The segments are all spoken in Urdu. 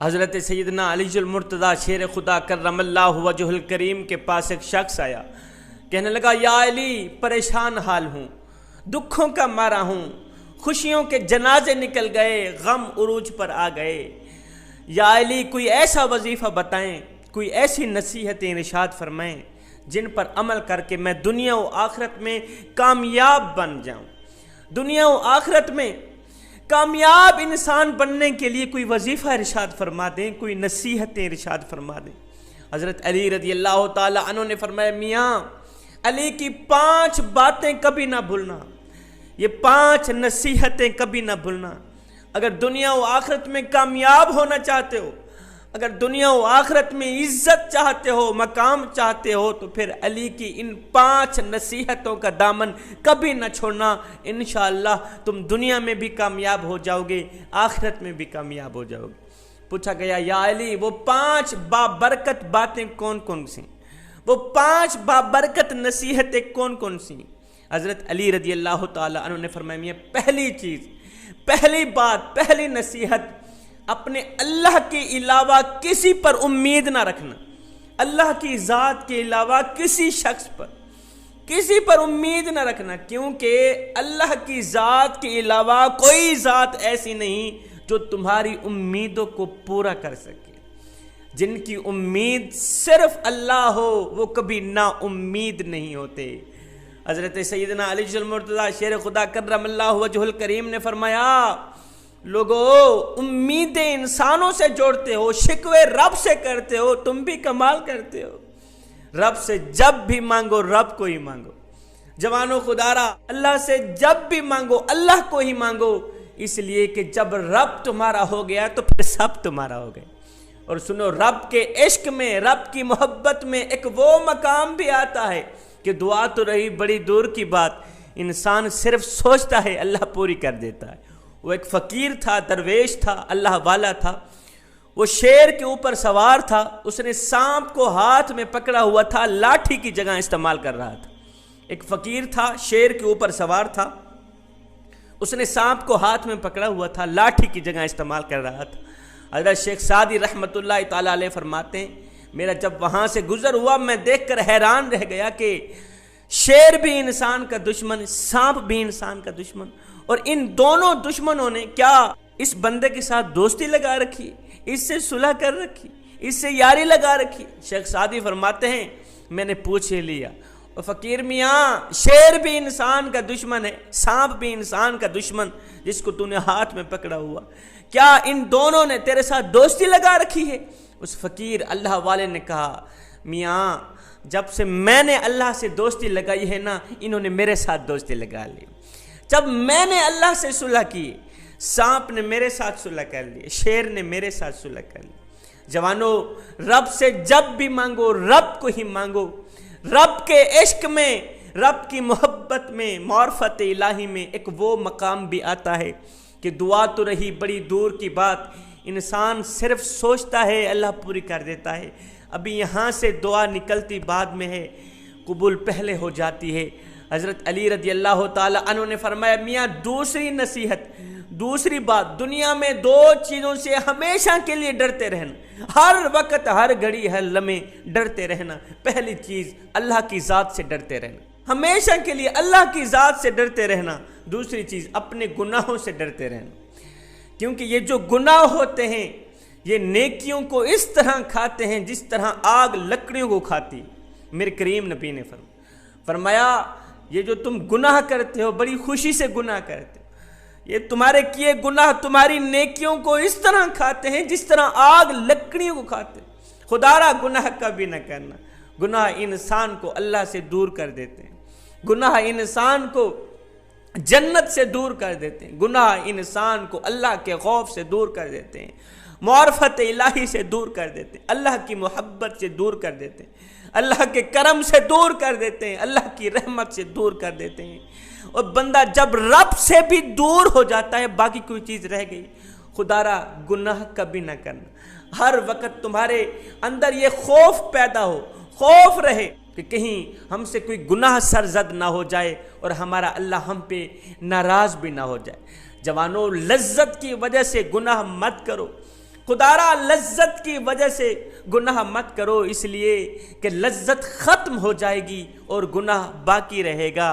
حضرت سیدنا علی المرتضیٰ شیر خدا کرم اللہ وجہ الکریم کے پاس ایک شخص آیا، کہنے لگا یا علی پریشان حال ہوں، دکھوں کا مارا ہوں، خوشیوں کے جنازے نکل گئے، غم عروج پر آ گئے، یا علی کوئی ایسا وظیفہ بتائیں، کوئی ایسی نصیحتیں ارشاد فرمائیں جن پر عمل کر کے میں دنیا و آخرت میں کامیاب بن جاؤں۔ دنیا و آخرت میں کامیاب انسان بننے کے لیے کوئی وظیفہ ارشاد فرما دیں، کوئی نصیحتیں ارشاد فرما دیں۔ حضرت علی رضی اللہ تعالی عنہ نے فرمایا میاں علی کی 5 باتیں کبھی نہ بھولنا، یہ 5 نصیحتیں کبھی نہ بھولنا۔ اگر دنیا و آخرت میں کامیاب ہونا چاہتے ہو، اگر دنیا و آخرت میں عزت چاہتے ہو، مقام چاہتے ہو، تو پھر علی کی ان 5 نصیحتوں کا دامن کبھی نہ چھوڑنا۔ انشاءاللہ تم دنیا میں بھی کامیاب ہو جاؤ گے، آخرت میں بھی کامیاب ہو جاؤ گے۔ پوچھا گیا یا علی وہ 5 بابرکت باتیں کون کون سی، وہ 5 بابرکت نصیحتیں کون کون سی؟ حضرت علی رضی اللہ تعالی عنہ نے فرمایا میاں پہلی چیز، پہلی بات، پہلی نصیحت، اپنے اللہ کے علاوہ کسی پر امید نہ رکھنا۔ اللہ کی ذات کے علاوہ کسی شخص پر، کسی پر امید نہ رکھنا، کیونکہ اللہ کی ذات کے علاوہ کوئی ذات ایسی نہیں جو تمہاری امیدوں کو پورا کر سکے۔ جن کی امید صرف اللہ ہو وہ کبھی نا امید نہیں ہوتے۔ حضرت سیدنا علی المرتضیٰ شیر خدا کرم اللہ وجہ الکریم نے فرمایا لوگو امیدیں انسانوں سے جوڑتے ہو، شکوے رب سے کرتے ہو، تم بھی کمال کرتے ہو۔ رب سے جب بھی مانگو رب کو ہی مانگو۔ جوانو خدارا اللہ سے جب بھی مانگو اللہ کو ہی مانگو، اس لیے کہ جب رب تمہارا ہو گیا تو پھر سب تمہارا ہو گئے۔ اور سنو رب کے عشق میں، رب کی محبت میں ایک وہ مقام بھی آتا ہے کہ دعا تو رہی بڑی دور کی بات، انسان صرف سوچتا ہے اللہ پوری کر دیتا ہے۔ وہ ایک فقیر تھا، درویش تھا، اللہ والا تھا، وہ شیر کے اوپر سوار تھا، اس نے سانپ کو ہاتھ میں پکڑا ہوا تھا، لاٹھی کی جگہ استعمال کر رہا تھا۔ ایک فقیر تھا، شیر کے اوپر سوار تھا، اس نے سانپ کو ہاتھ میں پکڑا ہوا تھا، لاٹھی کی جگہ استعمال کر رہا تھا۔ حضرت شیخ سعدی رحمۃ اللہ تعالیٰ علیہ فرماتے ہیں میرا جب وہاں سے گزر ہوا میں دیکھ کر حیران رہ گیا کہ شیر بھی انسان کا دشمن، سانپ بھی انسان کا دشمن، اور ان دونوں دشمنوں نے کیا اس بندے کے ساتھ دوستی لگا رکھی، اس سے صلح کر رکھی، اس سے یاری لگا رکھی۔ شیخ سعدی فرماتے ہیں میں نے پوچھ لیا اور فقیر میاں شیر بھی انسان کا دشمن ہے، سانپ بھی انسان کا دشمن جس کو تو نے ہاتھ میں پکڑا ہوا، کیا ان دونوں نے تیرے ساتھ دوستی لگا رکھی ہے؟ اس فقیر اللہ والے نے کہا میاں جب سے میں نے اللہ سے دوستی لگائی ہے نا، انہوں نے میرے ساتھ دوستی لگا لی۔ جب میں نے اللہ سے صلح کی، سانپ نے میرے ساتھ صلح کر لی، شیر نے میرے ساتھ صلح کر لی۔ جوانو رب سے جب بھی مانگو رب کو ہی مانگو۔ رب کے عشق میں، رب کی محبت میں، معرفت الہی میں ایک وہ مقام بھی آتا ہے کہ دعا تو رہی بڑی دور کی بات، انسان صرف سوچتا ہے اللہ پوری کر دیتا ہے۔ ابھی یہاں سے دعا نکلتی بعد میں ہے، قبول پہلے ہو جاتی ہے۔ حضرت علی رضی اللہ تعالی عنہ نے فرمایا میاں دوسری نصیحت، دوسری بات، دنیا میں 2 چیزوں سے ہمیشہ کے لیے ڈرتے رہنا، ہر وقت، ہر گھڑی، ہر لمحے ڈرتے رہنا۔ پہلی چیز اللہ کی ذات سے ڈرتے رہنا، ہمیشہ کے لیے اللہ کی ذات سے ڈرتے رہنا۔ دوسری چیز اپنے گناہوں سے ڈرتے رہنا، کیونکہ یہ جو گناہ ہوتے ہیں یہ نیکیوں کو اس طرح کھاتے ہیں جس طرح آگ لکڑیوں کو کھاتی۔ میرے کریم نبی نے فرمایا یہ جو تم گناہ کرتے ہو بڑی خوشی سے گناہ کرتے ہو، یہ تمہارے کیے گناہ تمہاری نیکیوں کو اس طرح کھاتے ہیں جس طرح آگ لکڑیوں کو کھاتے ہیں۔ خدارا گناہ کبھی نہ کرنا، گناہ انسان کو اللہ سے دور کر دیتے ہیں، گناہ انسان کو جنت سے دور کر دیتے ہیں، گناہ انسان کو اللہ کے خوف سے دور کر دیتے ہیں، معرفت الہی سے دور کر دیتے ہیں، اللہ کی محبت سے دور کر دیتے ہیں، اللہ کے کرم سے دور کر دیتے ہیں، اللہ کی رحمت سے دور کر دیتے ہیں۔ اور بندہ جب رب سے بھی دور ہو جاتا ہے باقی کوئی چیز رہ گئی۔ خدارا گناہ کبھی نہ کرنا، ہر وقت تمہارے اندر یہ خوف پیدا ہو، خوف رہے کہ کہیں ہم سے کوئی گناہ سرزد نہ ہو جائے اور ہمارا اللہ ہم پہ ناراض بھی نہ ہو جائے۔ جوانوں لذت کی وجہ سے گناہ مت کرو، خدارا لذت کی وجہ سے گناہ مت کرو، اس لیے کہ لذت ختم ہو جائے گی اور گناہ باقی رہے گا،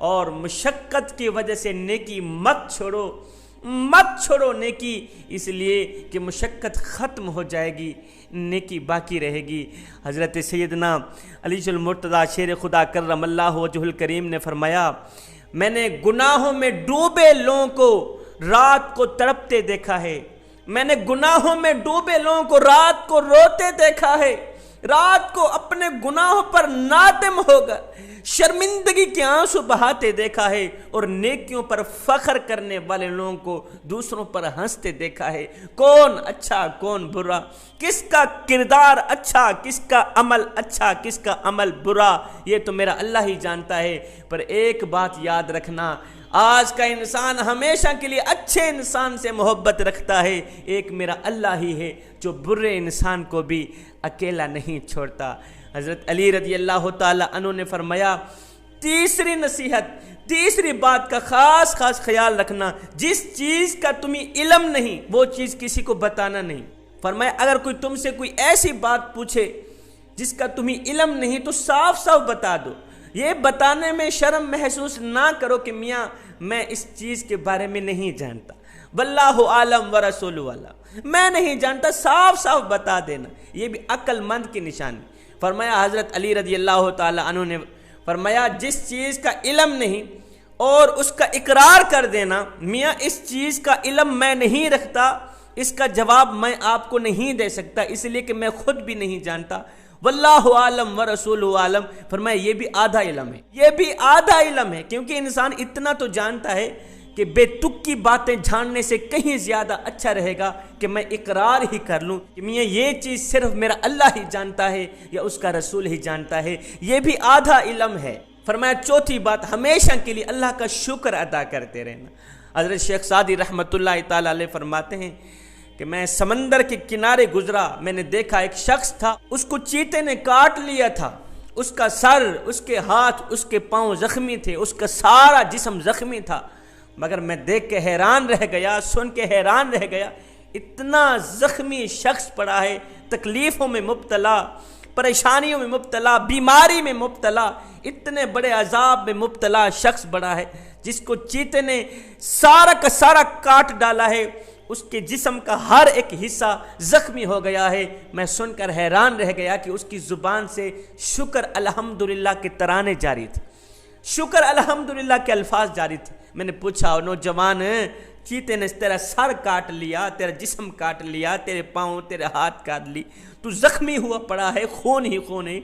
اور مشقت کی وجہ سے نیکی مت چھوڑو نیکی، اس لیے کہ مشقت ختم ہو جائے گی، نیکی باقی رہے گی۔ حضرت سیدنا علی المرتضیٰ شیر خدا کرم اللہ وجہ الکریم نے فرمایا، میں نے گناہوں میں ڈوبے لوگوں کو رات کو تڑپتے دیکھا ہے، میں نے گناہوں میں ڈوبے لوگوں کو رات کو روتے دیکھا ہے، رات کو اپنے گناہوں پر نادم ہوگا شرمندگی کے آنسو بہاتے دیکھا ہے، اور نیکیوں پر فخر کرنے والے لوگوں کو دوسروں پر ہنستے دیکھا ہے۔ کون اچھا کون برا، کس کا کردار اچھا، کس کا عمل اچھا، کس کا عمل برا، یہ تو میرا اللہ ہی جانتا ہے۔ پر ایک بات یاد رکھنا، آج کا انسان ہمیشہ کے لیے اچھے انسان سے محبت رکھتا ہے، ایک میرا اللہ ہی ہے جو برے انسان کو بھی اکیلا نہیں چھوڑتا۔ حضرت علی رضی اللہ تعالی عنہ نے فرمایا، تیسری نصیحت، تیسری بات کا خاص خیال رکھنا، جس چیز کا تمہیں علم نہیں وہ چیز کسی کو بتانا نہیں۔ فرمایا اگر کوئی تم سے کوئی ایسی بات پوچھے جس کا تمہیں علم نہیں تو صاف صاف بتا دو، یہ بتانے میں شرم محسوس نہ کرو کہ میاں میں اس چیز کے بارے میں نہیں جانتا، واللہ عالم ورسولہ عالم، میں نہیں جانتا، صاف صاف بتا دینا، یہ بھی عقل مند کی نشانی۔ فرمایا حضرت علی رضی اللہ تعالی عنہ نے فرمایا، جس چیز کا علم نہیں اور اس کا اقرار کر دینا، میاں اس چیز کا علم میں نہیں رکھتا، اس کا جواب میں آپ کو نہیں دے سکتا، اس لیے کہ میں خود بھی نہیں جانتا، واللہ عالم ورسولہ عالم، فرمایا یہ بھی آدھا علم ہے، یہ بھی آدھا علم ہے، کیونکہ انسان اتنا تو جانتا ہے کہ بے تک کی باتیں جاننے سے کہیں زیادہ اچھا رہے گا کہ میں اقرار ہی کر لوں کہ میاں یہ چیز صرف میرا اللہ ہی جانتا ہے یا اس کا رسول ہی جانتا ہے، یہ بھی آدھا علم ہے۔ فرمایا چوتھی بات، ہمیشہ کے لیے اللہ کا شکر ادا کرتے رہنا۔ حضرت شیخ سعدی رحمۃ اللہ تعالی علیہ فرماتے ہیں کہ میں سمندر کے کنارے گزرا، میں نے دیکھا ایک شخص تھا، اس کو چیتے نے کاٹ لیا تھا، اس کا سر، اس کے ہاتھ، اس کے پاؤں زخمی تھے، اس کا سارا جسم زخمی تھا، مگر میں دیکھ کے حیران رہ گیا، سن کے حیران رہ گیا، اتنا زخمی شخص پڑا ہے، تکلیفوں میں مبتلا، پریشانیوں میں مبتلا، بیماری میں مبتلا، اتنے بڑے عذاب میں مبتلا شخص بڑا ہے، جس کو چیتے نے سارا کا سارا کاٹ ڈالا ہے، اس کے جسم کا ہر ایک حصہ زخمی ہو گیا ہے۔ میں سن کر حیران رہ گیا کہ اس کی زبان سے شکر الحمدللہ کے ترانے جاری تھے، شکر الحمدللہ کے الفاظ جاری تھے۔ میں نے پوچھا، نوجوان، چیتے نے تیرا سر کاٹ لیا، تیرا جسم کاٹ لیا، تیرے پاؤں، تیرے ہاتھ کاٹ لی، تو زخمی ہوا پڑا ہے، خون ہی خون ہے،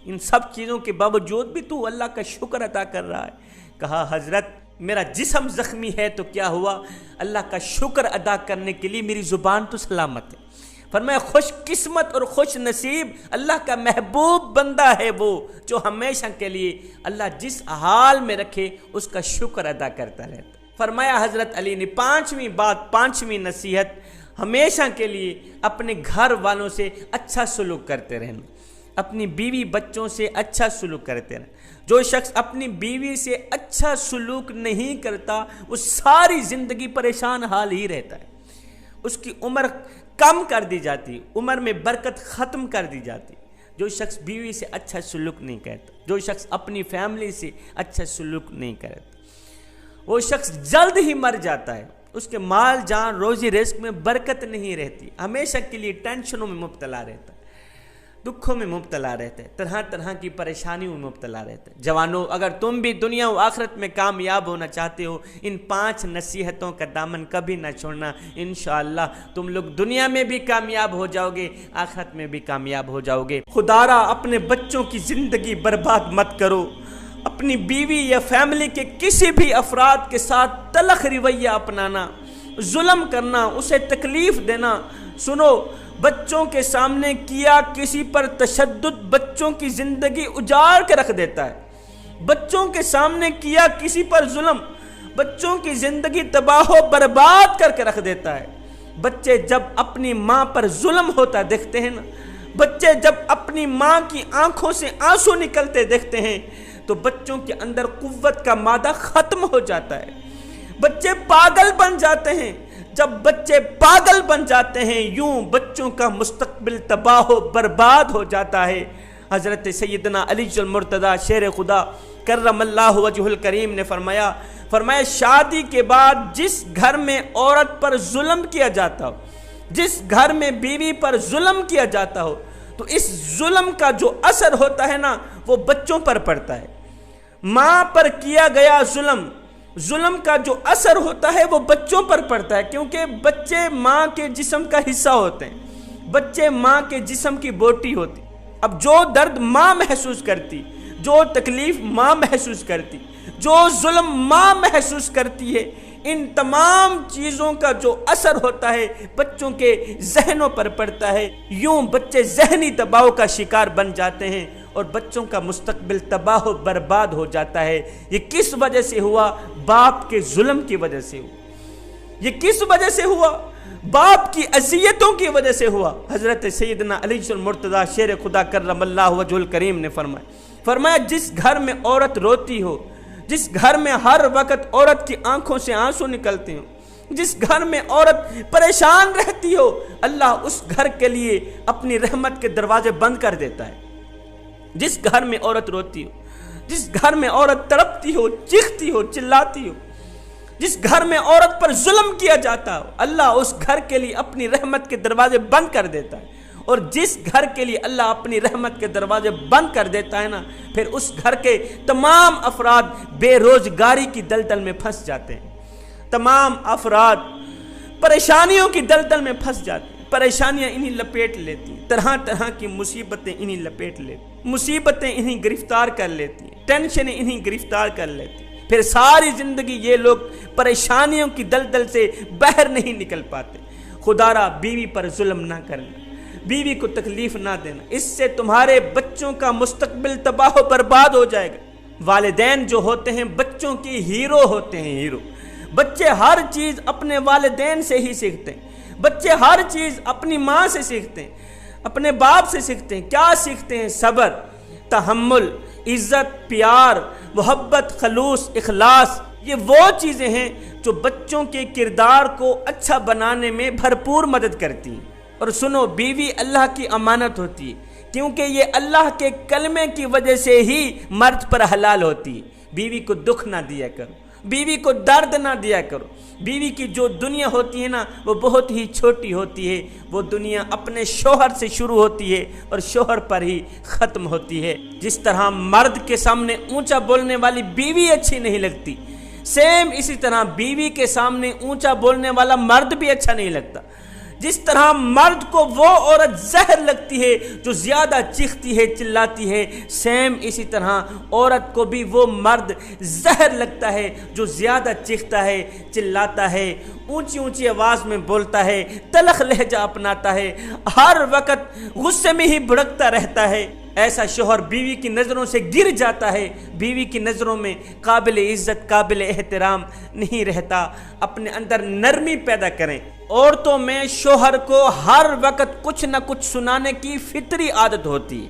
ان سب چیزوں کے باوجود بھی تو اللہ کا شکر ادا کر رہا ہے؟ کہا حضرت میرا جسم زخمی ہے تو کیا ہوا، اللہ کا شکر ادا کرنے کے لیے میری زبان تو سلامت ہے۔ فرمایا خوش قسمت اور خوش نصیب اللہ کا محبوب بندہ ہے وہ جو ہمیشہ کے لیے اللہ جس حال میں رکھے اس کا شکر ادا کرتا رہتا۔ فرمایا حضرت علی نے پانچویں بات، پانچویں نصیحت، ہمیشہ کے لیے اپنے گھر والوں سے اچھا سلوک کرتے رہنا، اپنی بیوی بچوں سے اچھا سلوک کرتے رہنا۔ جو شخص اپنی بیوی سے اچھا سلوک نہیں کرتا وہ ساری زندگی پریشان حال ہی رہتا ہے، اس کی عمر کم کر دی جاتی، عمر میں برکت ختم کر دی جاتی۔ جو شخص بیوی سے اچھا سلوک نہیں کرتا، جو شخص اپنی فیملی سے اچھا سلوک نہیں کرتا، وہ شخص جلد ہی مر جاتا ہے، اس کے مال جان روزی رزق میں برکت نہیں رہتی، ہمیشہ کے لیے ٹینشنوں میں مبتلا رہتا ہے، دکھوں میں مبتلا رہتے ہیں، طرح طرح کی پریشانیوں میں مبتلا رہتے ہیں۔ جوانوں، اگر تم بھی دنیا و آخرت میں کامیاب ہونا چاہتے ہو، ان 5 نصیحتوں کا دامن کبھی نہ چھوڑنا، انشاءاللہ تم لوگ دنیا میں بھی کامیاب ہو جاؤ گے، آخرت میں بھی کامیاب ہو جاؤ گے۔ خدارا اپنے بچوں کی زندگی برباد مت کرو، اپنی بیوی یا فیملی کے کسی بھی افراد کے ساتھ تلخ رویہ اپنانا، ظلم کرنا، اسے تکلیف دینا۔ سنو، بچوں کے سامنے کیا کسی پر تشدد بچوں کی زندگی اجاڑ کے رکھ دیتا ہے، بچوں کے سامنے کیا کسی پر ظلم بچوں کی زندگی تباہ و برباد کر کے رکھ دیتا ہے۔ بچے جب اپنی ماں پر ظلم ہوتا دیکھتے ہیں نا، بچے جب اپنی ماں کی آنکھوں سے آنسو نکلتے دیکھتے ہیں تو بچوں کے اندر قوت کا مادہ ختم ہو جاتا ہے، بچے پاگل بن جاتے ہیں، جب بچے پاگل بن جاتے ہیں یوں بچوں کا مستقبل تباہ و برباد ہو جاتا ہے۔ حضرت سیدنا علی المرتضیٰ شیر خدا کرم اللہ وجہ الکریم نے فرمایا شادی کے بعد جس گھر میں عورت پر ظلم کیا جاتا ہو، جس گھر میں بیوی پر ظلم کیا جاتا ہو، تو اس ظلم کا جو اثر ہوتا ہے نا وہ بچوں پر پڑتا ہے۔ ماں پر کیا گیا ظلم کا جو اثر ہوتا ہے وہ بچوں پر پڑتا ہے، کیونکہ بچے ماں کے جسم کا حصہ ہوتے ہیں، بچے ماں کے جسم کی بوٹی ہوتی۔ اب جو درد ماں محسوس کرتی، جو تکلیف ماں محسوس کرتی، جو ظلم ماں محسوس کرتی ہے، ان تمام چیزوں کا جو اثر ہوتا ہے بچوں کے ذہنوں پر پڑتا ہے۔ یوں بچے ذہنی دباؤ کا شکار بن جاتے ہیں اور بچوں کا مستقبل تباہ و برباد ہو جاتا ہے۔ یہ کس وجہ سے ہوا؟ باپ کے ظلم کی وجہ سے ہوا۔ یہ کس وجہ سے ہوا؟ باپ کی اذیتوں کی وجہ سے ہوا۔ حضرت سیدنا علی المرتضیٰ شیر خدا کرم اللہ وجہ الکریم نے فرمایا جس گھر میں عورت روتی ہو، جس گھر میں ہر وقت عورت کی آنکھوں سے آنسو نکلتے ہوں، جس گھر میں عورت پریشان رہتی ہو، اللہ اس گھر کے لیے اپنی رحمت کے دروازے بند کر دیتا ہے۔ جس گھر میں عورت روتی ہو، جس گھر میں عورت تڑپتی ہو، چیختی ہو، چلاتی ہو، جس گھر میں عورت پر ظلم کیا جاتا ہو، اللہ اس گھر کے لیے اپنی رحمت کے دروازے بند کر دیتا ہے۔ اور جس گھر کے لیے اللہ اپنی رحمت کے دروازے بند کر دیتا ہے نا، پھر اس گھر کے تمام افراد بے روزگاری کی دلدل میں پھنس جاتے ہیں، تمام افراد پریشانیوں کی دلدل میں پھنس جاتے ہیں، پریشانیاں انہیں لپیٹ لیتی ہیں، طرح طرح کی مصیبتیں انہیں لپیٹ لیتی، مصیبتیں انہیں گرفتار کر لیتی ہیں، ٹینشنیں انہیں گرفتار کر لیتی ہیں۔ پھر ساری زندگی یہ لوگ پریشانیوں کی دلدل سے باہر نہیں نکل پاتے۔ خدارا بیوی پر ظلم نہ کرنا، بیوی کو تکلیف نہ دینا، اس سے تمہارے بچوں کا مستقبل تباہ و برباد ہو جائے گا۔ والدین جو ہوتے ہیں بچوں کی ہیرو ہوتے ہیں، ہیرو۔ بچے ہر چیز اپنے والدین سے ہی سیکھتے ہیں، بچے ہر چیز اپنی ماں سے سیکھتے ہیں، اپنے باپ سے سیکھتے ہیں۔ کیا سیکھتے ہیں؟ صبر، تحمل، عزت، پیار، محبت، خلوص، اخلاص۔ یہ وہ چیزیں ہیں جو بچوں کے کردار کو اچھا بنانے میں بھرپور مدد کرتی ہیں۔ اور سنو، بیوی اللہ کی امانت ہوتی ہے، کیونکہ یہ اللہ کے کلمے کی وجہ سے ہی مرد پر حلال ہوتی ہے۔ بیوی کو دکھ نہ دیا کرو، بیوی کو درد نہ دیا کرو۔ بیوی کی جو دنیا ہوتی ہے نا وہ بہت ہی چھوٹی ہوتی ہے، وہ دنیا اپنے شوہر سے شروع ہوتی ہے اور شوہر پر ہی ختم ہوتی ہے۔ جس طرح مرد کے سامنے اونچا بولنے والی بیوی اچھی نہیں لگتی، سیم اسی طرح بیوی کے سامنے اونچا بولنے والا مرد بھی اچھا نہیں لگتا۔ جس طرح مرد کو وہ عورت زہر لگتی ہے جو زیادہ چیختی ہے، چلاتی ہے، سیم اسی طرح عورت کو بھی وہ مرد زہر لگتا ہے جو زیادہ چیختا ہے، چلاتا ہے، اونچی اونچی آواز میں بولتا ہے، تلخ لہجہ اپناتا ہے، ہر وقت غصے میں ہی بھڑکتا رہتا ہے۔ ایسا شوہر بیوی کی نظروں سے گر جاتا ہے، بیوی کی نظروں میں قابل عزت، قابل احترام نہیں رہتا۔ اپنے اندر نرمی پیدا کریں۔ عورتوں میں شوہر کو ہر وقت کچھ نہ کچھ سنانے کی فطری عادت ہوتی ہے۔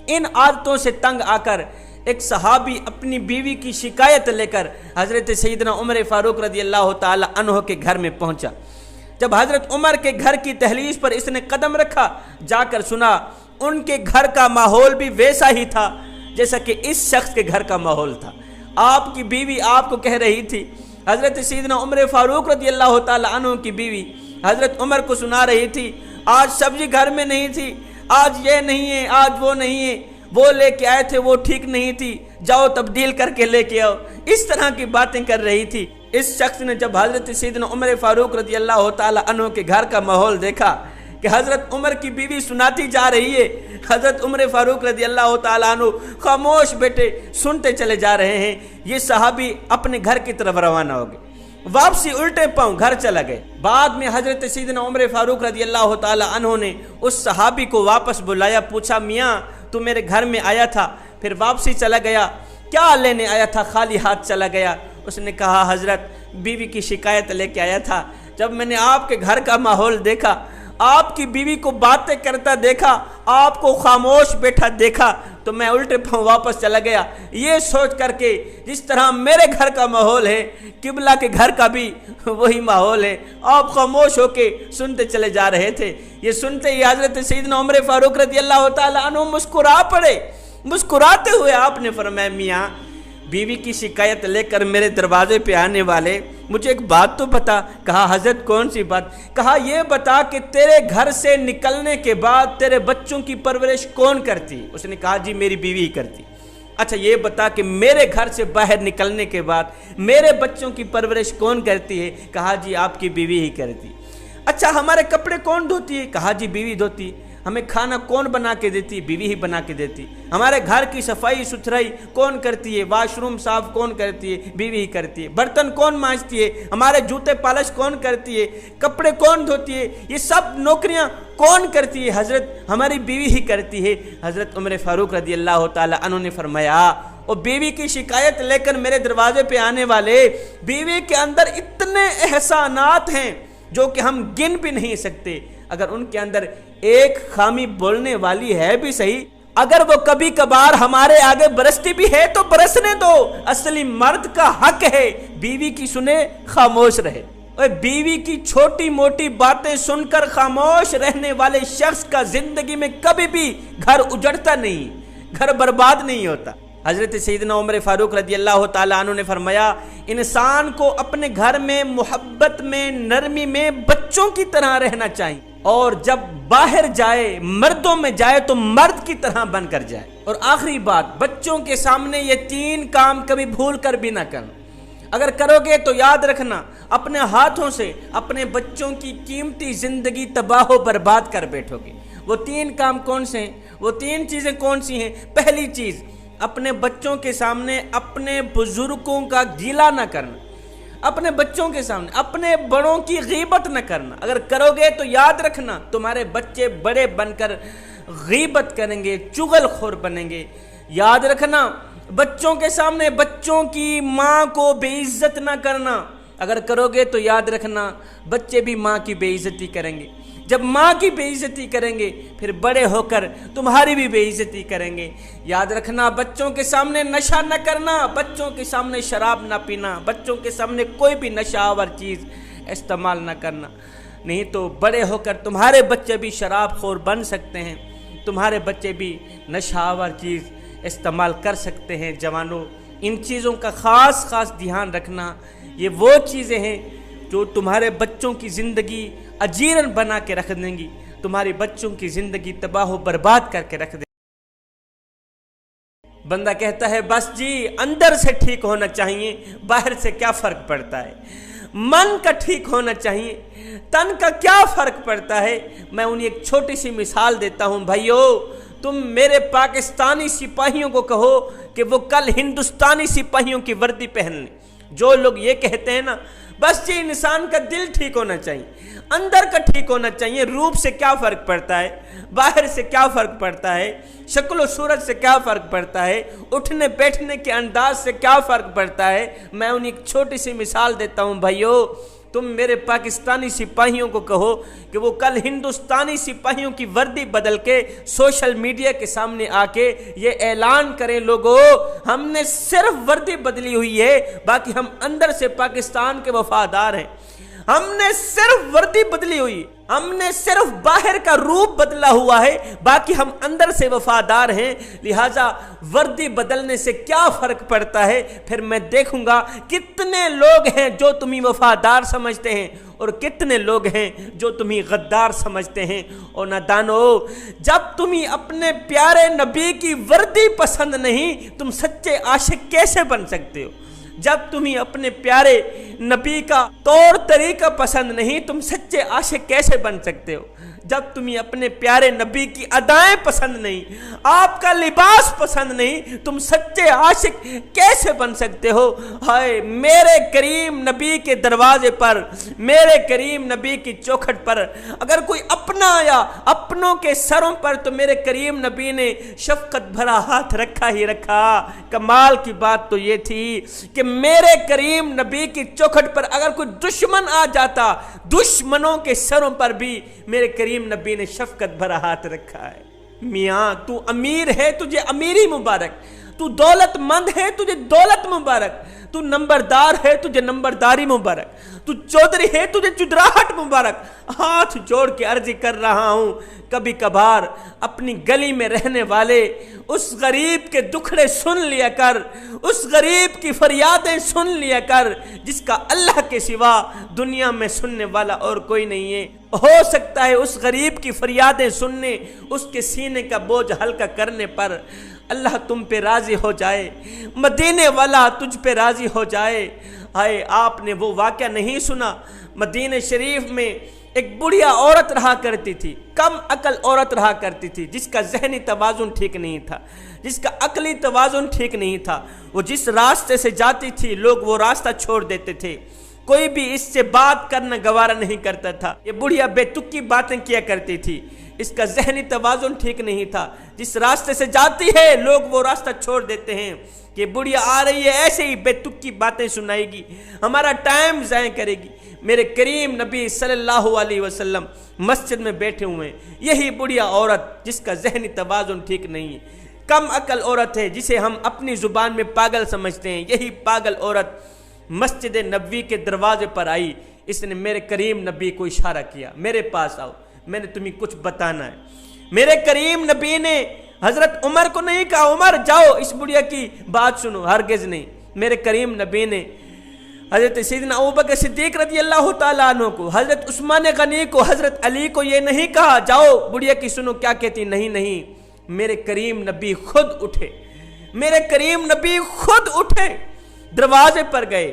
ان عادتوں سے تنگ آ کر ایک صحابی اپنی بیوی کی شکایت لے کر حضرت سیدنا عمر فاروق رضی اللہ تعالی عنہ کے گھر میں پہنچا۔ جب حضرت عمر کے گھر کی دہلیز پر اس نے قدم رکھا، جا کر سنا ان کے گھر کا ماحول بھی ویسا ہی تھا جیسا کہ اس شخص کے گھر کا ماحول تھا۔ آپ کی بیوی آپ کو کہہ رہی تھی، حضرت سیدنا عمر فاروق رضی اللہ تعالی عنہ کی بیوی حضرت عمر کو سنا رہی تھی، آج سبزی گھر میں نہیں تھی، آج یہ نہیں ہے، آج وہ نہیں ہے، وہ لے کے آئے تھے وہ ٹھیک نہیں تھی، جاؤ تبدیل کر کے لے کے آؤ۔ اس طرح کی باتیں کر رہی تھی۔ اس شخص نے جب حضرت سیدنا عمر فاروق رضی اللہ تعالی عنہ کے گھر کا ماحول دیکھا کہ حضرت عمر کی بیوی سناتی جا رہی ہے، حضرت عمر فاروق رضی اللہ تعالیٰ عنہ خاموش بیٹھے سنتے چلے جا رہے ہیں، یہ صحابی اپنے گھر کی طرف روانہ ہو گئے، واپسی الٹے پاؤں گھر چلا گئے۔ بعد میں حضرت سیدنا عمر فاروق رضی اللہ تعالیٰ عنہ نے اس صحابی کو واپس بلایا، پوچھا میاں تو میرے گھر میں آیا تھا پھر واپسی چلا گیا، کیا لینے آیا تھا، خالی ہاتھ چلا گیا؟ اس نے کہا حضرت بیوی کی شکایت لے کے آیا تھا، جب میں نے آپ کے گھر کا ماحول دیکھا، آپ کی بیوی کو باتیں کرتا دیکھا، آپ کو خاموش بیٹھا دیکھا، تو میں الٹے پاؤں واپس چلا گیا، یہ سوچ کر کے جس طرح میرے گھر کا ماحول ہے قبلہ کے گھر کا بھی وہی ماحول ہے۔ آپ خاموش ہو کے سنتے چلے جا رہے تھے۔ یہ سنتے ہی حضرت سیدنا عمر فاروق رضی اللہ تعالیٰ عنہ مسکرا پڑے۔ مسکراتے ہوئے آپ نے فرمایا میاں بیوی کی شکایت لے کر میرے دروازے پہ آنے والے مجھے ایک بات تو بتا۔ کہا حضرت کون سی بات؟ کہا یہ بتا کہ تیرے گھر سے نکلنے کے بعد تیرے بچوں کی پرورش کون کرتی؟ اس نے کہا جی میری بیوی ہی کرتی۔ اچھا یہ بتا کہ میرے گھر سے باہر نکلنے کے بعد میرے بچوں کی پرورش کون کرتی ہے؟ کہا جی آپ کی بیوی ہی کرتی۔ اچھا ہمارے کپڑے کون دھوتی ہے؟ کہا جی بیوی دھوتی۔ ہمیں کھانا کون بنا کے دیتی؟ بیوی ہی بنا کے دیتی۔ ہمارے گھر کی صفائی ستھرائی کون کرتی ہے؟ واش روم صاف کون کرتی ہے؟ بیوی ہی کرتی ہے۔ برتن کون مانجتی ہے؟ ہمارے جوتے پالش کون کرتی ہے؟ کپڑے کون دھوتی ہے؟ یہ سب نوکریاں کون کرتی ہے؟ حضرت ہماری بیوی ہی کرتی ہے۔ حضرت عمر فاروق رضی اللہ تعالیٰ عنہ نے فرمایا اور بیوی کی شکایت لے کر میرے دروازے پہ آنے والے، بیوی کے اندر اتنے احسانات ہیں جو کہ ہم گن بھی نہیں سکتے۔ اگر ان کے اندر ایک خامی بولنے والی ہے بھی صحیح، اگر وہ کبھی کبھار ہمارے آگے برستی بھی ہے تو برسنے دو۔ اصلی مرد کا حق ہے بیوی کی سنے خاموش رہے۔ اور بیوی کی چھوٹی موٹی باتیں سن کر خاموش رہنے والے شخص کا زندگی میں کبھی بھی گھر اجڑتا نہیں، گھر برباد نہیں ہوتا۔ حضرت سیدنا عمر فاروق رضی اللہ تعالیٰ عنہ نے فرمایا انسان کو اپنے گھر میں محبت میں نرمی میں بچوں کی طرح رہنا چاہیے، اور جب باہر جائے مردوں میں جائے تو مرد کی طرح بن کر جائے۔ اور آخری بات، بچوں کے سامنے یہ 3 کام کبھی بھول کر بھی نہ کرنا۔ اگر کرو گے تو یاد رکھنا اپنے ہاتھوں سے اپنے بچوں کی قیمتی زندگی تباہ و برباد کر بیٹھو گے۔ وہ 3 کام کون سے ہیں؟ وہ 3 چیزیں کون سی ہیں؟ پہلی چیز، اپنے بچوں کے سامنے اپنے بزرگوں کا گیلا نہ کرنا۔ اپنے بچوں کے سامنے اپنے بڑوں کی غیبت نہ کرنا۔ اگر کرو گے تو یاد رکھنا تمہارے بچے بڑے بن کر غیبت کریں گے، چغل خور بنیں گے۔ یاد رکھنا بچوں کے سامنے بچوں کی ماں کو بے عزت نہ کرنا۔ اگر کرو گے تو یاد رکھنا بچے بھی ماں کی بے عزتی کریں گے۔ جب ماں کی بے عزتی کریں گے پھر بڑے ہو کر تمہاری بھی بے عزتی کریں گے۔ یاد رکھنا بچوں کے سامنے نشہ نہ کرنا، بچوں کے سامنے شراب نہ پینا، بچوں کے سامنے کوئی بھی نشہ آور چیز استعمال نہ کرنا، نہیں تو بڑے ہو کر تمہارے بچے بھی شراب خور بن سکتے ہیں، تمہارے بچے بھی نشہ آور چیز استعمال کر سکتے ہیں۔ جوانوں ان چیزوں کا خاص دھیان رکھنا۔ یہ وہ چیزیں ہیں جو تمہارے بچوں کی زندگی اجیرن بنا کے رکھ دیں گی، تمہارے بچوں کی زندگی تباہ و برباد کر کے رکھ دیں گی۔ بندہ کہتا ہے بس جی اندر سے ٹھیک ہونا چاہیے، باہر سے کیا فرق پڑتا ہے؟ من کا ٹھیک ہونا چاہیے، تن کا کیا فرق پڑتا ہے؟ میں انہیں ایک چھوٹی سی مثال دیتا ہوں۔ بھائیو تم میرے پاکستانی سپاہیوں کو کہو کہ وہ کل ہندوستانی سپاہیوں کی وردی پہن لیں۔ جو لوگ یہ کہتے ہیں نا بس جی انسان کا دل ٹھیک ہونا چاہیے، اندر کا ٹھیک ہونا چاہیے، روپ سے کیا فرق پڑتا ہے؟ باہر سے کیا فرق پڑتا ہے؟ شکل و صورت سے کیا فرق پڑتا ہے؟ اٹھنے بیٹھنے کے انداز سے کیا فرق پڑتا ہے؟ میں انہیں ایک چھوٹی سی مثال دیتا ہوں۔ بھائیو تم میرے پاکستانی سپاہیوں کو کہو کہ وہ کل ہندوستانی سپاہیوں کی وردی بدل کے سوشل میڈیا کے سامنے آ کے یہ اعلان کریں لوگوں ہم نے صرف وردی بدلی ہوئی ہے، باقی ہم اندر سے پاکستان کے وفادار ہیں۔ ہم نے صرف وردی بدلی ہوئی، ہم نے صرف باہر کا روپ بدلا ہوا ہے، باقی ہم اندر سے وفادار ہیں۔ لہٰذا وردی بدلنے سے کیا فرق پڑتا ہے؟ پھر میں دیکھوں گا کتنے لوگ ہیں جو تمہیں وفادار سمجھتے ہیں اور کتنے لوگ ہیں جو تمہیں غدار سمجھتے ہیں۔ اور نادانو جب تمہیں اپنے پیارے نبی کی وردی پسند نہیں تم سچے عاشق کیسے بن سکتے ہو؟ جب تمہیں اپنے پیارے نبی کا طور طریقہ پسند نہیں تم سچے عاشق کیسے بن سکتے ہو؟ جب تمہیں اپنے پیارے نبی کی ادائیں پسند نہیں، آپ کا لباس پسند نہیں، تم سچے عاشق کیسے بن سکتے ہو؟ ہائے میرے کریم نبی کے دروازے پر، میرے کریم نبی کی چوکھٹ پر اگر کوئی اپنا آیا اپنوں کے سروں پر تو میرے کریم نبی نے شفقت بھرا ہاتھ رکھا ہی رکھا۔ کمال کی بات تو یہ تھی کہ میرے کریم نبی کی چوکھٹ پر اگر کوئی دشمن آ جاتا دشمنوں کے سروں پر بھی میرے کریم نبی نے شفقت بھرا ہاتھ رکھا ہے۔ میاں تو امیر ہے تجھے امیری مبارک، تو دولت مند ہے تجھے دولت مبارک، تو نمبردار ہے تجھے نمبرداری مبارک، تو چودھری ہے تجھے چودراہٹ مبارک۔ ہاتھ جوڑ کے عرض کر رہا ہوں، کبھی کبھار اپنی گلی میں رہنے والے اس غریب کے دکھڑے سن لیا کر، اس غریب کی فریادیں سن لیا کر جس کا اللہ کے سوا دنیا میں سننے والا اور کوئی نہیں ہے۔ ہو سکتا ہے اس غریب کی فریادیں سننے، اس کے سینے کا بوجھ ہلکا کرنے پر اللہ تم پہ راضی ہو جائے، مدینے والا تجھ پہ راضی ہو جائے۔ ہائے آپ نے وہ واقعہ نہیں سنا؟ مدینہ شریف میں ایک بڑھیا عورت رہا کرتی تھی، کم عقل عورت رہا کرتی تھی، جس کا ذہنی توازن ٹھیک نہیں تھا، جس کا عقلی توازن ٹھیک نہیں تھا۔ وہ جس راستے سے جاتی تھی لوگ وہ راستہ چھوڑ دیتے تھے، کوئی بھی اس سے بات کرنا گوارا نہیں کرتا تھا۔ یہ بڑھیا بے تکی باتیں کیا کرتی تھی، اس کا ذہنی توازن ٹھیک نہیں تھا۔ جس راستے سے جاتی ہے لوگ وہ راستہ چھوڑ دیتے ہیں کہ بڑھیا آ رہی ہے، ایسے ہی بے تکی باتیں سنائے گی، ہمارا ٹائم ضائع کرے گی۔ میرے کریم نبی صلی اللہ علیہ وسلم مسجد میں بیٹھے ہوئے ہیں، یہی بڑھیا عورت جس کا ذہنی توازن ٹھیک نہیں ہے، کم عقل عورت ہے جسے ہم اپنی زبان میں پاگل سمجھتے ہیں، یہی پاگل عورت مسجد نبوی کے دروازے پر آئی۔ اس نے میرے کریم نبی کو اشارہ کیا، میرے پاس آؤ، میں نے تمہیں کچھ بتانا ہے۔ میرے کریم نبی نے حضرت عمر کو نہیں کہا عمر جاؤ اس بڑھیا کی بات سنو، ہرگز نہیں۔ میرے کریم نبی نے حضرت سیدنا ابوبکر صدیق رضی اللہ تعالیٰ عنہ کو، حضرت عثمان غنی کو، حضرت علی کو یہ نہیں کہا جاؤ بڑھیا کی سنو کیا کہتی، نہیں نہیں۔ میرے کریم نبی خود اٹھے، میرے کریم نبی خود اٹھے، دروازے پر گئے،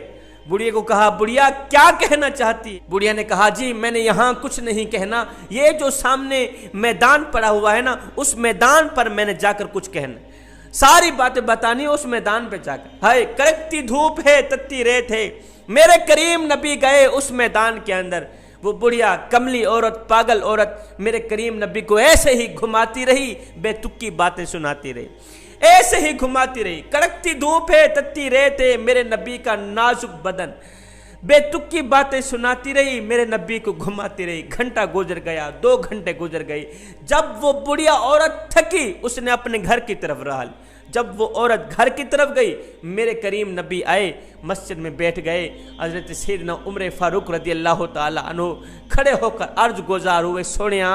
بڑھیا کو کہا بڑھیا کیا کہنا چاہتی؟ بڑھیا نے کہا جی میں نے یہاں کچھ نہیں کہنا، یہ جو سامنے میدان پڑا ہوا ہے نا اس میدان پر میں نے جا کر کچھ کہنا، ساری باتیں بتانی اس میدان پہ جا کر۔ ہائے کڑکتی دھوپ ہے تتی ریت ہے، میرے کریم نبی گئے اس میدان کے اندر، وہ بڑھیا کملی عورت پاگل عورت میرے کریم نبی کو ایسے ہی گھماتی رہی، بے تکی باتیں سناتی رہی، ایسے ہی گھماتی رہی۔ کڑکتی دھوپ ہے تتی ریت ہے، میرے نبی کا نازک بدن، بے تکی باتیں سناتی رہی، میرے نبی کو گھماتی رہی۔ گھنٹہ گزر گیا، 2 گھنٹے گزر گئی، جب وہ بڑھیا عورت تھکی اس نے اپنے گھر کی طرف رہا لی۔ جب وہ عورت گھر کی طرف گئی میرے کریم نبی آئے، مسجد میں بیٹھ گئے، حضرت سیدنا عمر فاروق رضی اللہ تعالیٰ عنہ کھڑے ہو کر عرض گزار ہوئے، سونیا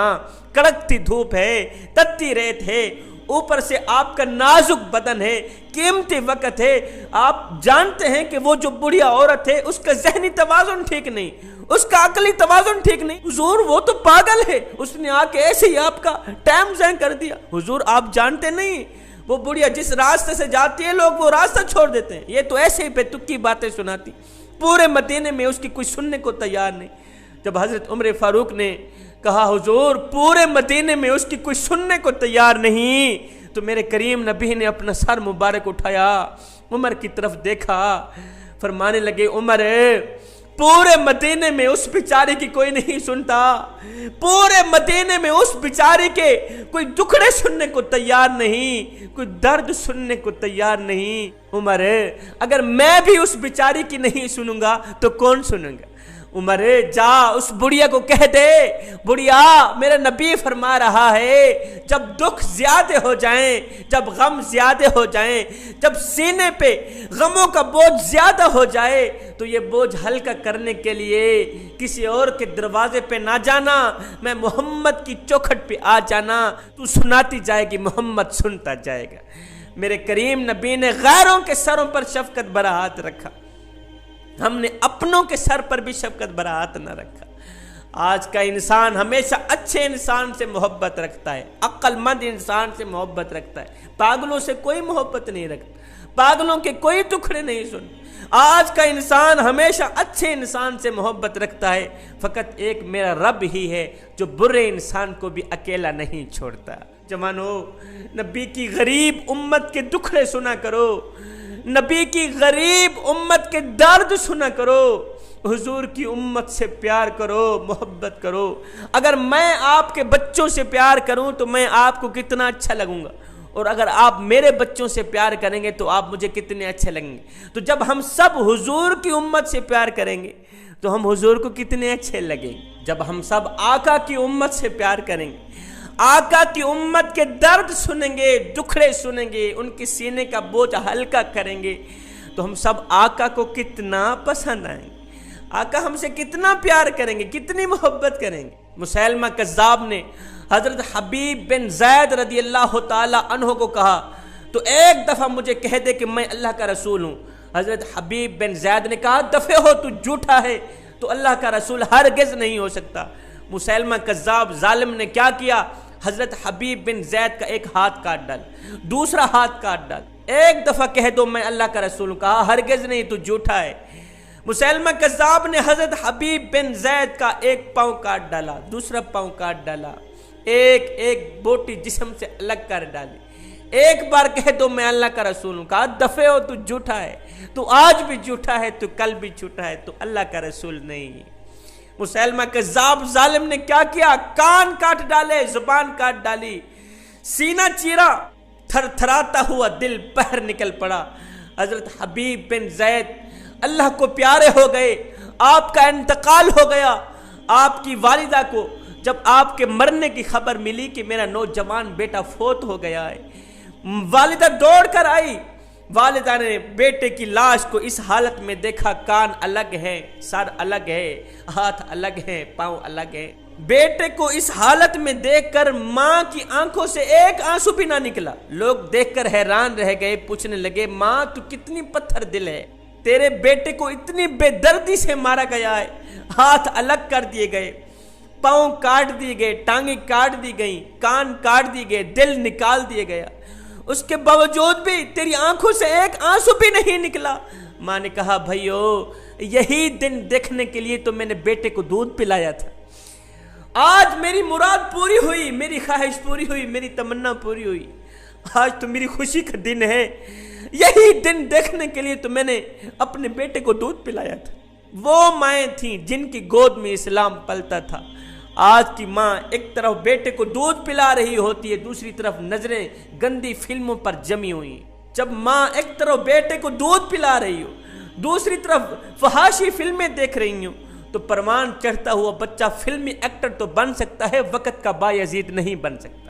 کڑکتی دھوپ ہے تتی ریت ہے، اوپر سے آپ کا نازک بدن ہے، قیمتی وقت ہے، آپ جانتے ہیں کہ وہ جو بڑھیا عورت ہے اس کا ذہنی توازن ٹھیک نہیں، اس کا عقلی توازن ٹھیک نہیں، حضور وہ تو پاگل ہے، اس نے آ کے ایسے ہی آپ کا ٹائم ضائع کر دیا۔ حضور آپ جانتے نہیں وہ بڑھیا جس راستے سے جاتی ہے لوگ وہ راستہ چھوڑ دیتے ہیں، یہ تو ایسے ہی بے تکی باتیں سناتی، پورے مدینے میں اس کی کوئی سننے کو تیار نہیں۔ جب حضرت عمر فاروق نے کہا حضور پورے مدینے میں اس کی کوئی سننے کو تیار نہیں، تو میرے کریم نبی نے اپنا سر مبارک اٹھایا، عمر کی طرف دیکھا، فرمانے لگے عمر پورے مدینے میں اس بیچاری کی کوئی نہیں سنتا، پورے مدینے میں اس بیچاری کے کوئی دکھڑے سننے کو تیار نہیں، کوئی درد سننے کو تیار نہیں۔ عمر اگر میں بھی اس بیچاری کی نہیں سنوں گا تو کون سنوں گا؟ عمر جا اس بڑھیا کو کہہ دے، بڑھیا میرا نبی فرما رہا ہے جب دکھ زیادہ ہو جائیں، جب غم زیادہ ہو جائیں، جب سینے پہ غموں کا بوجھ زیادہ ہو جائے تو یہ بوجھ ہلکا کرنے کے لیے کسی اور کے دروازے پہ نہ جانا، میں محمد کی چوکھٹ پہ آ جانا، تو سناتی جائے گی محمد سنتا جائے گا۔ میرے کریم نبی نے غیروں کے سروں پر شفقت بھرا ہاتھ رکھا، ہم نے اپنوں کے سر پر بھی شفقت بھرا ہاتھ نہ رکھا۔ آج کا انسان ہمیشہ اچھے انسان سے محبت رکھتا ہے، عقل مند انسان سے محبت رکھتا ہے، پاگلوں سے کوئی محبت نہیں رکھتا، پاگلوں کے کوئی ٹکڑے نہیں سن۔ آج کا انسان ہمیشہ اچھے انسان سے محبت رکھتا ہے، فقط ایک میرا رب ہی ہے جو برے انسان کو بھی اکیلا نہیں چھوڑتا۔ جوانو نبی کی غریب امت کے دکھڑے سنا کرو، نبی کی غریب امت کے درد سنا کرو، حضور کی امت سے پیار کرو، محبت کرو۔ اگر میں آپ کے بچوں سے پیار کروں تو میں آپ کو کتنا اچھا لگوں گا، اور اگر آپ میرے بچوں سے پیار کریں گے تو آپ مجھے کتنے اچھے لگیں گے۔ تو جب ہم سب حضور کی امت سے پیار کریں گے تو ہم حضور کو کتنے اچھے لگیں گے۔ جب ہم سب آقا کی امت سے پیار کریں گے، آقا کی امت کے درد سنیں گے، دکھڑے سنیں گے، ان کے سینے کا بوجھ ہلکا کریں گے، تو ہم سب آقا کو کتنا پسند آئیں گے، آقا ہم سے کتنا پیار کریں گے، کتنی محبت کریں گے۔ مسیلمہ کذاب نے حضرت حبیب بن زید رضی اللہ تعالی عنہ کو کہا تو ایک دفعہ مجھے کہہ دے کہ میں اللہ کا رسول ہوں۔ حضرت حبیب بن زید نے کہا دفع ہو، تو جھوٹا ہے، تو اللہ کا رسول ہرگز نہیں ہو سکتا۔ مسیلمہ کذاب ظالم نے کیا کیا؟ حضرت حبیب بن زید کا ایک ہاتھ کاٹ ڈال، دوسرا ہاتھ کاٹ ڈال، ایک دفعہ کہہ دو میں اللہ کا رسول ہوں، کہا ہرگز نہیں، تو جھوٹا ہے۔ مسیلمہ کذاب نے حضرت حبیب بن زید کا ایک پاؤں کاٹ ڈالا، دوسرا پاؤں کاٹ ڈالا، ایک ایک بوٹی جسم سے الگ کر ڈالی، ایک بار کہہ دو میں اللہ کا رسول ہوں، کہا دفع ہو، تو جھوٹا ہے، تو آج بھی جھوٹا ہے، تو کل بھی جھوٹا ہے، تو اللہ کا رسول نہیں۔ مسیلمہ کذاب ظالم نے کیا کیا؟ کان کاٹ ڈالے، زبان کاٹ ڈالی، سینہ چیرا، تھر تھراتا ہوا دل باہر نکل پڑا۔ حضرت حبیب بن زید اللہ کو پیارے ہو گئے، آپ کا انتقال ہو گیا۔ آپ کی والدہ کو جب آپ کے مرنے کی خبر ملی کہ میرا نوجوان بیٹا فوت ہو گیا ہے، والدہ دوڑ کر آئی۔ والدہ نے بیٹے کی لاش کو اس حالت میں دیکھا، کان الگ ہے، سر الگ ہے، ہاتھ الگ ہے، پاؤں الگ ہے۔ بیٹے کو اس حالت میں دیکھ کر ماں کی آنکھوں سے ایک آنسو بھی نہ نکلا۔ لوگ دیکھ کر حیران رہ گئے، پوچھنے لگے ماں تو کتنی پتھر دل ہے، تیرے بیٹے کو اتنی بے دردی سے مارا گیا ہے، ہاتھ الگ کر دیے گئے، پاؤں کاٹ دیے گئے، ٹانگیں کاٹ دی گئیں، کان کاٹ دیے گئے، دل نکال دیے گیا، اس کے باوجود بھی تیری آنکھوں سے ایک آنسو بھی نہیں نکلا۔ ماں نے کہا بھائیو، یہی دن دیکھنے کے لیے تو میں نے بیٹے کو دودھ پلایا تھا، آج میری مراد پوری ہوئی، میری خواہش پوری ہوئی، میری تمنا پوری ہوئی، آج تو میری خوشی کا دن ہے، یہی دن دیکھنے کے لیے تو میں نے اپنے بیٹے کو دودھ پلایا تھا۔ وہ مائیں تھیں جن کی گود میں اسلام پلتا تھا، آج کی ماں ایک طرف بیٹے کو دودھ پلا رہی ہوتی ہے، دوسری طرف نظریں گندی فلموں پر جمی ہوئی۔ جب ماں ایک طرف بیٹے کو دودھ پلا رہی ہو، دوسری طرف فحاشی فلمیں دیکھ رہی ہوں، تو پروان چڑھتا ہوا بچہ فلمی ایکٹر تو بن سکتا ہے، وقت کا بایزید نہیں بن سکتا۔